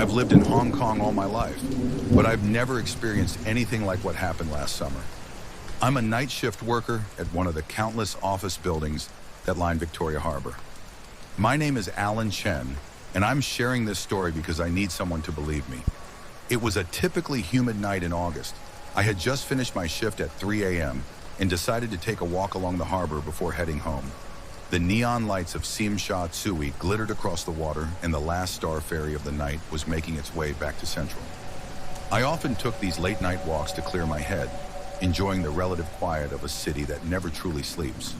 I've lived in Hong Kong all my life, but I've never experienced anything like what happened last summer. I'm a night shift worker at one of the countless office buildings that line Victoria Harbor. My name is Alan Chen, and I'm sharing this story because I need someone to believe me. It was a typically humid night in August. I had just finished my shift at 3 a.m. and decided to take a walk along the harbor before heading home. The neon lights of Tsim Sha Tsui glittered across the water, and the last star ferry of the night was making its way back to Central. I often took these late-night walks to clear my head, enjoying the relative quiet of a city that never truly sleeps.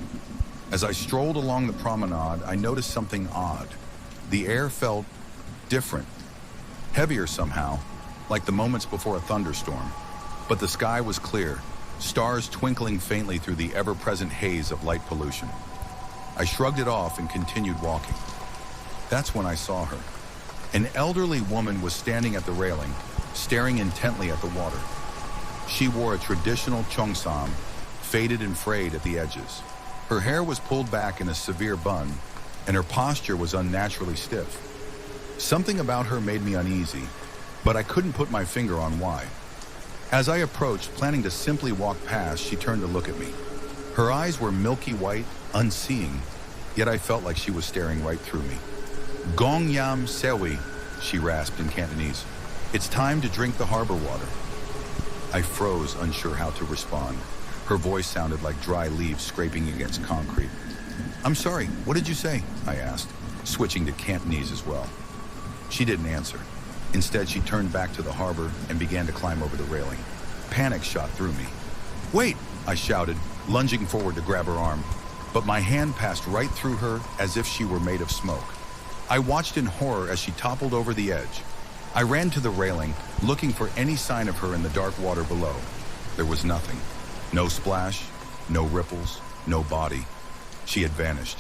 As I strolled along the promenade, I noticed something odd. The air felt different, heavier somehow, like the moments before a thunderstorm. But the sky was clear, stars twinkling faintly through the ever-present haze of light pollution. I shrugged it off and continued walking. That's when I saw her. An elderly woman was standing at the railing, staring intently at the water. She wore a traditional cheongsam, faded and frayed at the edges. Her hair was pulled back in a severe bun, and her posture was unnaturally stiff. Something about her made me uneasy, but I couldn't put my finger on why. As I approached, planning to simply walk past, she turned to look at me. Her eyes were milky white, unseeing, yet I felt like she was staring right through me. Gong Yam Sewi, she rasped in Cantonese. It's time to drink the harbor water. I froze, unsure how to respond. Her voice sounded like dry leaves scraping against concrete. I'm sorry, what did you say? I asked, switching to Cantonese as well. She didn't answer. Instead, she turned back to the harbor and began to climb over the railing. Panic shot through me. Wait, I shouted, lunging forward to grab her arm. But my hand passed right through her as if she were made of smoke. I watched in horror as she toppled over the edge. I ran to the railing, looking for any sign of her in the dark water below. There was nothing. No splash, no ripples, no body. She had vanished.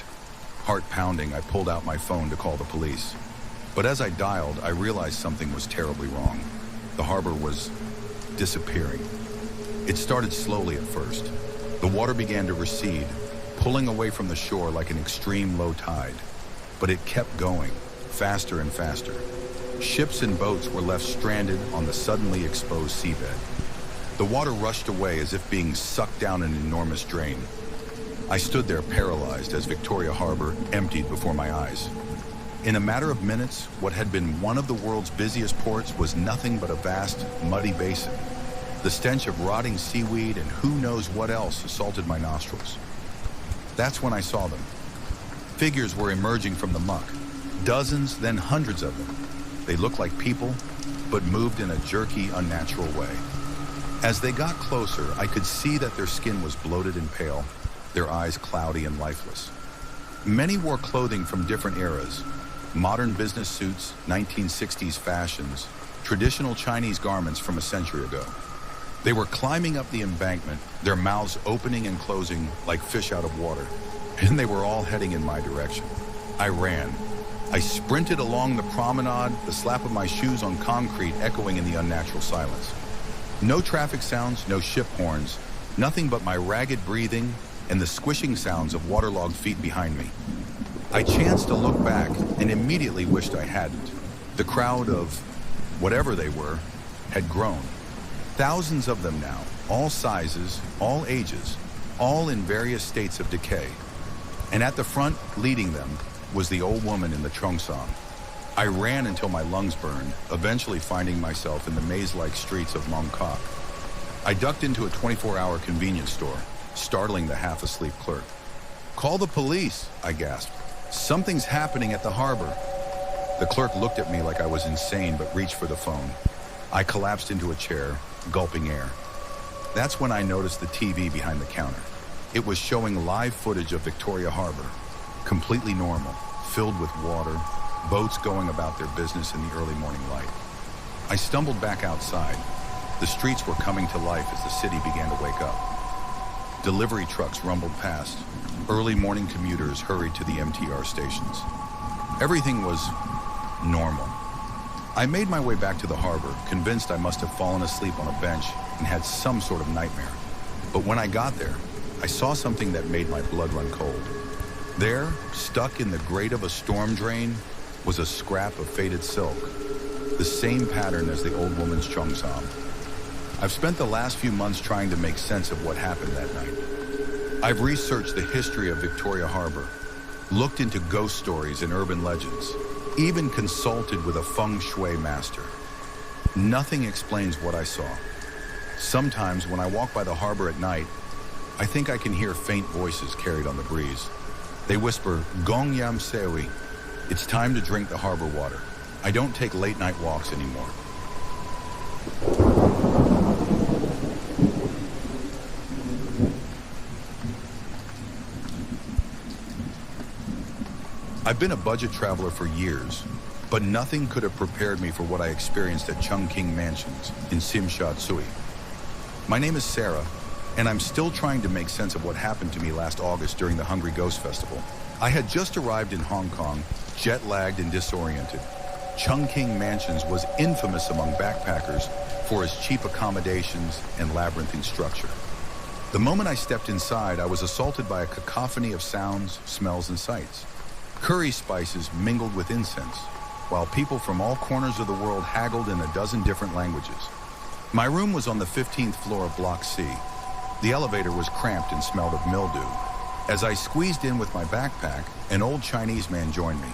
Heart pounding, I pulled out my phone to call the police. But as I dialed, I realized something was terribly wrong. The harbor was disappearing. It started slowly at first. The water began to recede, pulling away from the shore like an extreme low tide. But it kept going, faster and faster. Ships and boats were left stranded on the suddenly exposed seabed. The water rushed away as if being sucked down an enormous drain. I stood there paralyzed as Victoria Harbor emptied before my eyes. In a matter of minutes, what had been one of the world's busiest ports was nothing but a vast, muddy basin. The stench of rotting seaweed and who knows what else assaulted my nostrils. That's when I saw them. Figures were emerging from the muck. Dozens, then hundreds of them. They looked like people, but moved in a jerky, unnatural way. As they got closer, I could see that their skin was bloated and pale, their eyes cloudy and lifeless. Many wore clothing from different eras. Modern business suits, 1960s fashions, traditional Chinese garments from a century ago. They were climbing up the embankment, their mouths opening and closing like fish out of water, and they were all heading in my direction. I ran. I sprinted along the promenade, the slap of my shoes on concrete echoing in the unnatural silence. No traffic sounds, no ship horns, nothing but my ragged breathing and the squishing sounds of waterlogged feet behind me. I chanced to look back and immediately wished I hadn't. The crowd of whatever they were had grown. Thousands of them now, all sizes, all ages, all in various states of decay. And at the front, leading them, was the old woman in the cheongsam. I ran until my lungs burned, eventually finding myself in the maze-like streets of Mongkok. I ducked into a 24-hour convenience store, startling the half-asleep clerk. "Call the police," I gasped. "Something's happening at the harbor." The clerk looked at me like I was insane but reached for the phone. I collapsed into a chair, gulping air. That's when I noticed the TV behind the counter. It was showing live footage of Victoria Harbor, completely normal, filled with water, boats going about their business in the early morning light. I stumbled back outside. The streets were coming to life as the city began to wake up. Delivery trucks rumbled past. Early morning commuters hurried to the MTR stations. Everything was normal. I made my way back to the harbor, convinced I must have fallen asleep on a bench and had some sort of nightmare. But when I got there, I saw something that made my blood run cold. There, stuck in the grate of a storm drain, was a scrap of faded silk. the same pattern as the old woman's cheongsam. I've spent the last few months trying to make sense of what happened that night. I've researched the history of Victoria Harbor, looked into ghost stories and urban legends, even consulted with a feng shui master. Nothing explains what I saw. Sometimes when I walk by the harbor at night, I think I can hear faint voices carried on the breeze. They whisper, "Gong Yam Sewi." It's time to drink the harbor water. I don't take late night walks anymore. I've been a budget traveler for years, but nothing could have prepared me for what I experienced at Chungking Mansions in Tsim Sha Tsui. My name is Sarah, and I'm still trying to make sense of what happened to me last August during the Hungry Ghost Festival. I had just arrived in Hong Kong, jet-lagged and disoriented. Chungking Mansions was infamous among backpackers for its cheap accommodations and labyrinthine structure. The moment I stepped inside, I was assaulted by a cacophony of sounds, smells, and sights. Curry spices mingled with incense, while people from all corners of the world haggled in a dozen different languages. My room was on the 15th floor of Block C. The elevator was cramped and smelled of mildew. As I squeezed in with my backpack, an old Chinese man joined me.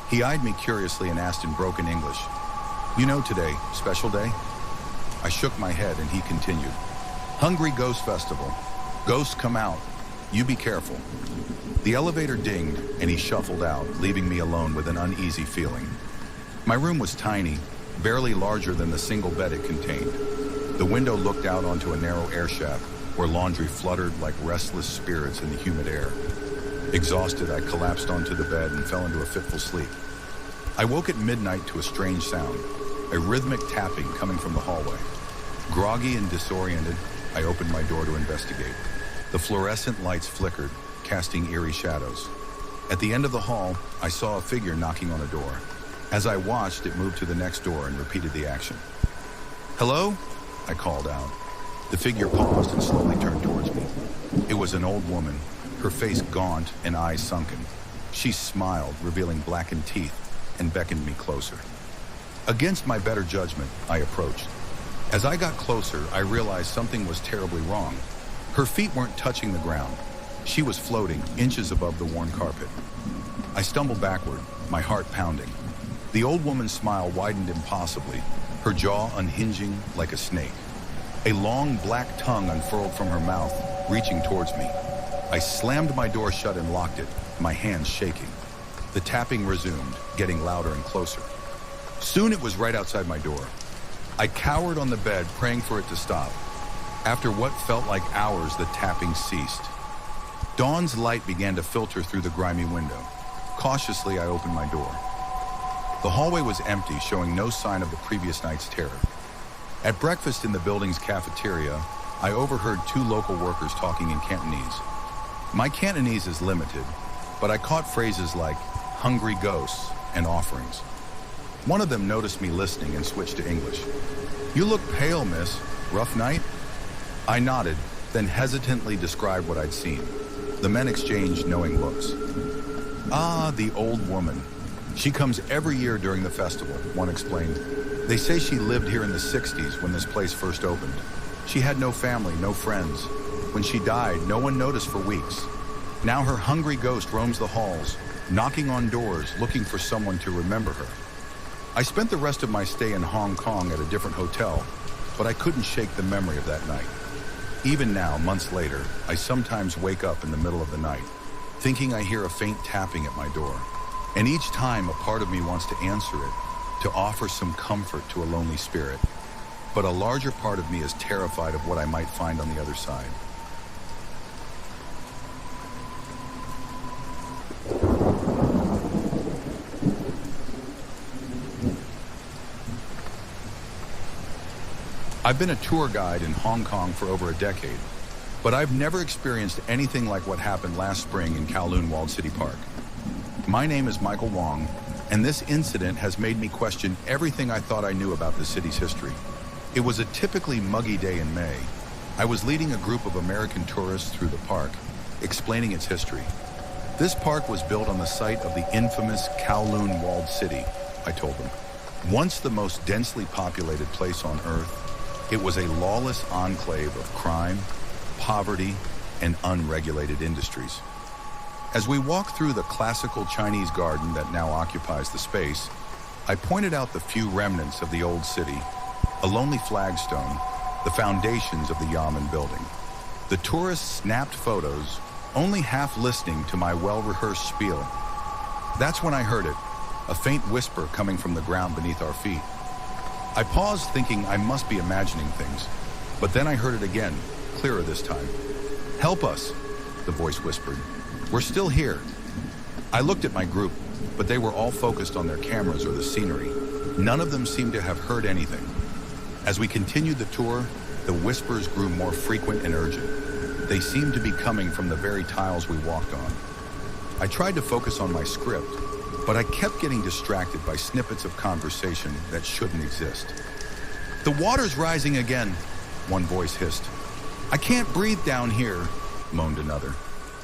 He eyed me curiously and asked in broken English, "You know today, special day?" I shook my head and he continued, "Hungry Ghost Festival. Ghosts come out. You be careful." The elevator dinged and he shuffled out, leaving me alone with an uneasy feeling. My room was tiny, barely larger than the single bed it contained. The window looked out onto a narrow air shaft where laundry fluttered like restless spirits in the humid air. Exhausted, I collapsed onto the bed and fell into a fitful sleep. I woke at midnight to a strange sound, a rhythmic tapping coming from the hallway. Groggy and disoriented, I opened my door to investigate. The fluorescent lights flickered, casting eerie shadows. At the end of the hall, I saw a figure knocking on a door. As I watched, it moved to the next door and repeated the action. "Hello?" I called out. The figure paused and slowly turned towards me. It was an old woman, her face gaunt and eyes sunken. She smiled, revealing blackened teeth, and beckoned me closer. Against my better judgment, I approached. As I got closer, I realized something was terribly wrong. Her feet weren't touching the ground. She was floating, inches above the worn carpet. I stumbled backward, my heart pounding. The old woman's smile widened impossibly, her jaw unhinging like a snake. A long black tongue unfurled from her mouth, reaching towards me. I slammed my door shut and locked it, my hands shaking. The tapping resumed, getting louder and closer. Soon it was right outside my door. I cowered on the bed, praying for it to stop. After what felt like hours, the tapping ceased. Dawn's light began to filter through the grimy window. Cautiously, I opened my door. The hallway was empty, showing no sign of the previous night's terror. At breakfast in the building's cafeteria, I overheard two local workers talking in Cantonese. My Cantonese is limited, but I caught phrases like hungry ghosts and offerings. One of them noticed me listening and switched to English. "You look pale, miss. Rough night?" I nodded, then hesitantly described what I'd seen. The men exchanged knowing looks. "Ah, the old woman. She comes every year during the festival," one explained. "They say she lived here in the 60s when this place first opened. She had no family, no friends. When she died, no one noticed for weeks. Now her hungry ghost roams the halls, knocking on doors, looking for someone to remember her." I spent the rest of my stay in Hong Kong at a different hotel, but I couldn't shake the memory of that night. Even now, months later, I sometimes wake up in the middle of the night, thinking I hear a faint tapping at my door. And each time, a part of me wants to answer it, to offer some comfort to a lonely spirit. But a larger part of me is terrified of what I might find on the other side. I've been a tour guide in Hong Kong for over a decade, but I've never experienced anything like what happened last spring in Kowloon Walled City Park. My name is Michael Wong, and this incident has made me question everything I thought I knew about the city's history. It was a typically muggy day in May. I was leading a group of American tourists through the park, explaining its history. This park was built on the site of the infamous Kowloon Walled City, I told them. Once the most densely populated place on Earth, it was a lawless enclave of crime, poverty, and unregulated industries. As we walked through the classical Chinese garden that now occupies the space, I pointed out the few remnants of the old city, a lonely flagstone, the foundations of the Yamen building. The tourists snapped photos, only half listening to my well-rehearsed spiel. That's when I heard it, a faint whisper coming from the ground beneath our feet. I paused thinking I must be imagining things, but then I heard it again, clearer this time. "Help us," the voice whispered. "We're still here." I looked at my group, but they were all focused on their cameras or the scenery. None of them seemed to have heard anything. As we continued the tour, the whispers grew more frequent and urgent. They seemed to be coming from the very tiles we walked on. I tried to focus on my script, but I kept getting distracted by snippets of conversation that shouldn't exist. "The water's rising again," one voice hissed. "I can't breathe down here," moaned another.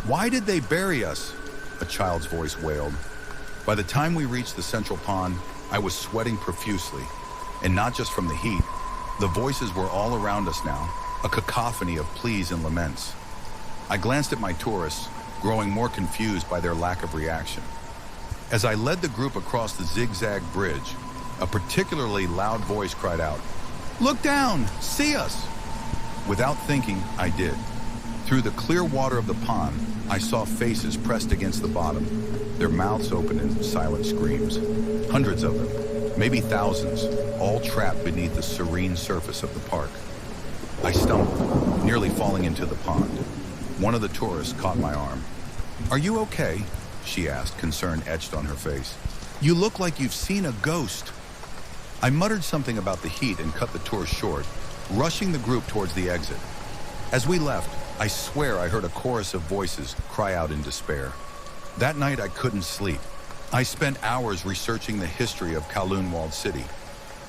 "Why did they bury us?" a child's voice wailed. By the time we reached the central pond, I was sweating profusely, and not just from the heat. The voices were all around us now, a cacophony of pleas and laments. I glanced at my tourists, growing more confused by their lack of reaction. As I led the group across the zigzag bridge, a particularly loud voice cried out, "Look down! See us!" Without thinking, I did. Through the clear water of the pond, I saw faces pressed against the bottom, their mouths open in silent screams. Hundreds of them, maybe thousands, all trapped beneath the serene surface of the park. I stumbled, nearly falling into the pond. One of the tourists caught my arm. "Are you okay?" she asked, concern etched on her face. "You look like you've seen a ghost." I muttered something about the heat and cut the tour short, rushing the group towards the exit. As we left, I swear I heard a chorus of voices cry out in despair. That night I couldn't sleep. I spent hours researching the history of Kowloon Walled City,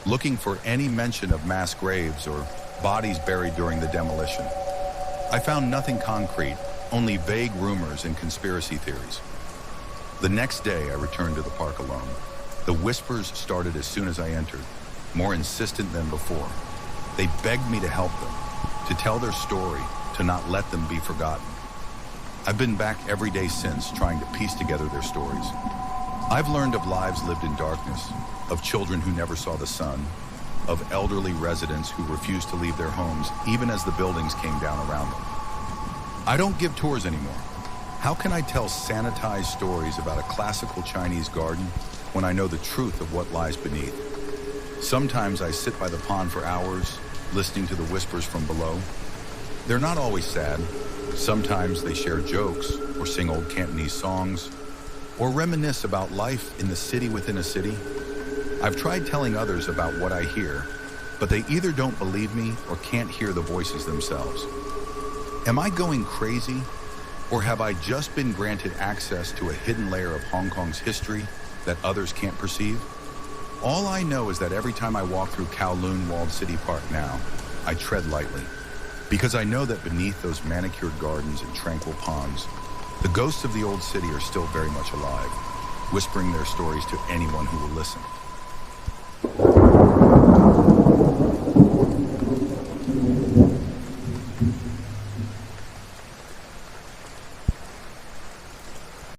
looking for any mention of mass graves or bodies buried during the demolition. I found nothing concrete, only vague rumors and conspiracy theories. The next day I returned to the park alone. The whispers started as soon as I entered, more insistent than before. They begged me to help them, to tell their story, to not let them be forgotten. I've been back every day since, trying to piece together their stories. I've learned of lives lived in darkness, of children who never saw the sun, of elderly residents who refused to leave their homes even as the buildings came down around them. I don't give tours anymore. How can I tell sanitized stories about a classical Chinese garden when I know the truth of what lies beneath? Sometimes I sit by the pond for hours, listening to the whispers from below. They're not always sad. Sometimes they share jokes or sing old Cantonese songs or reminisce about life in the city within a city. I've tried telling others about what I hear, but they either don't believe me or can't hear the voices themselves. Am I going crazy, or have I just been granted access to a hidden layer of Hong Kong's history that others can't perceive? All I know is that every time I walk through Kowloon Walled City Park now, I tread lightly, because I know that beneath those manicured gardens and tranquil ponds, the ghosts of the old city are still very much alive, whispering their stories to anyone who will listen.